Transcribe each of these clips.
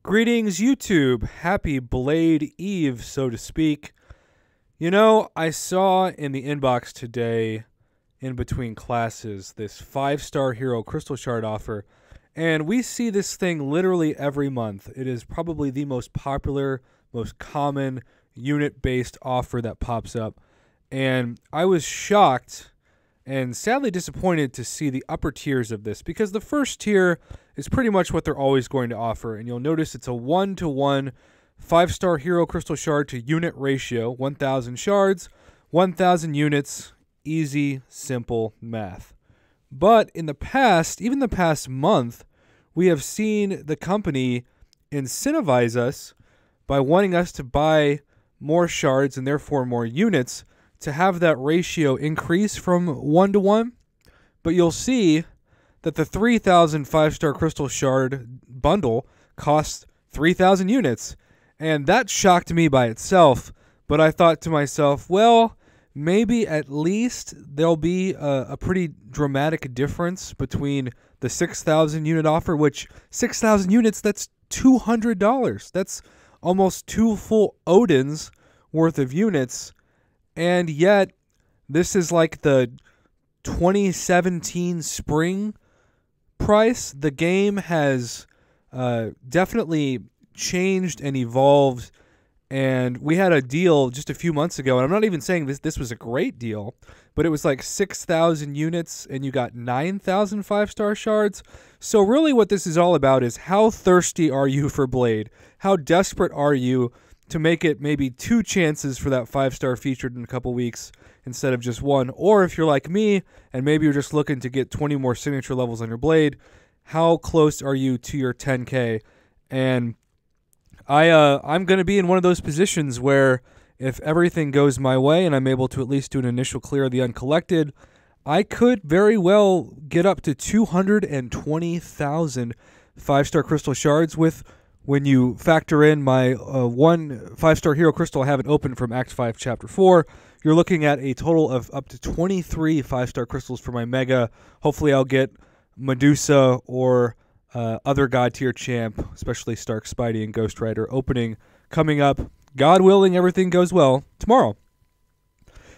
Greetings, YouTube. Happy Blade Eve, so to speak. You know, I saw in the inbox today, in between classes, this 5-star hero crystal shard offer, and we see this thing literally every month. It is probably the most popular, most common unit-based offer that pops up, and I was shocked and sadly disappointed to see the upper tiers of this, because the first tier is pretty much what they're always going to offer, and you'll notice it's a 1-to-1 5-star hero crystal shard to unit ratio, 1,000 shards, 1,000 units, easy, simple math. But in the past, even the past month, we have seen the company incentivize us by wanting us to buy more shards and therefore more units to have that ratio increase from 1-to-1. But you'll see that the 3,000 5-star crystal shard bundle costs 3,000 units. And that shocked me by itself. But I thought to myself, well, maybe at least there'll be a pretty dramatic difference between the 6,000 unit offer, which 6,000 units, that's $200. That's almost 2 full Odins worth of units. And yet, this is like the 2017 spring price. The game has definitely changed and evolved, and we had a deal just a few months ago, and I'm not even saying this was a great deal, but it was like 6,000 units, and you got 9,000 5-star shards. So really what this is all about is how thirsty are you for Blade? How desperate are you to make it maybe 2 chances for that 5-star featured in a couple weeks instead of just 1? Or if you're like me and maybe you're just looking to get 20 more signature levels on your Blade, how close are you to your 10K? And I'm going to be in one of those positions where if everything goes my way and I'm able to at least do an initial clear of the uncollected, I could very well get up to 220,000 5-star crystal shards with, when you factor in my 1 5-star hero crystal I haven't opened from Act 5, Chapter 4, you're looking at a total of up to 23 5-star crystals for my Mega. Hopefully I'll get Medusa or other God tier champ, especially Stark, Spidey, and Ghost Rider, opening coming up, God willing, everything goes well, tomorrow.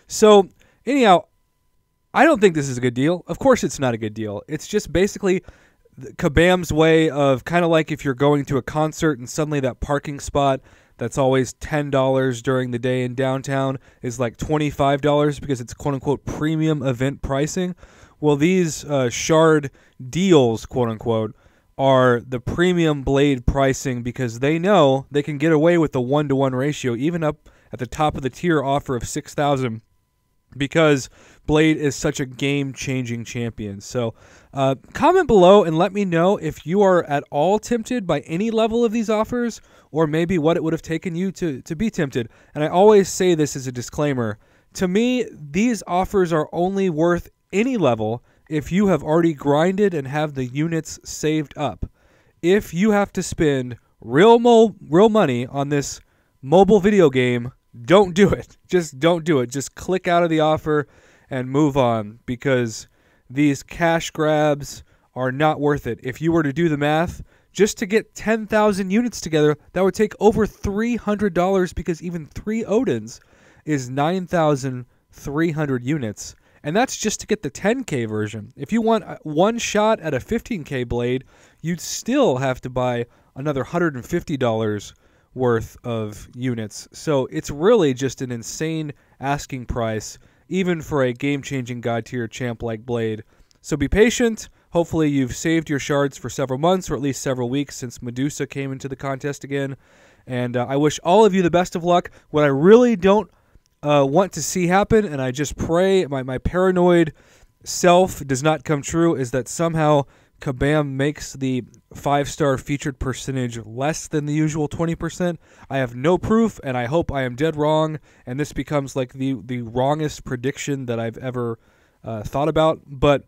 So, anyhow, I don't think this is a good deal. Of course it's not a good deal. It's just basically Kabam's way of kind of like if you're going to a concert and suddenly that parking spot that's always $10 during the day in downtown is like $25 because it's quote-unquote premium event pricing. Well, these shard deals, quote-unquote, are the premium Blade pricing because they know they can get away with the 1-to-1 ratio, even up at the top of the tier offer of 6,000, because Blade is such a game-changing champion. So comment below and let me know if you are at all tempted by any level of these offers, or maybe what it would have taken you to be tempted. And I always say this as a disclaimer. To me, these offers are only worth any level if you have already grinded and have the units saved up. If you have to spend real money on this mobile video game, don't do it. Just don't do it. Just click out of the offer and move on, because these cash grabs are not worth it. If you were to do the math, just to get 10,000 units together, that would take over $300, because even 3 Odins is 9,300 units. And that's just to get the 10K version. If you want one shot at a 15K Blade, you'd still have to buy another $150 worth of units. So it's really just an insane asking price, even for a game-changing God tier champ like Blade. So be patient. Hopefully you've saved your shards for several months, or at least several weeks, since Medusa came into the contest again. And I wish all of you the best of luck. What I really don't want to see happen, and I just pray my paranoid self does not come true, is that somehow Kabam makes the 5-star featured percentage less than the usual 20%. I have no proof, and I hope I am dead wrong, and this becomes like the wrongest prediction that I've ever thought about. But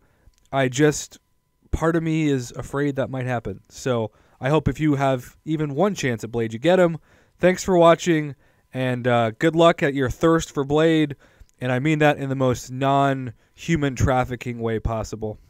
part of me is afraid that might happen. So I hope if you have even one chance at Blade, you get him. Thanks for watching, and good luck at your thirst for Blade, and I mean that in the most non-human trafficking way possible.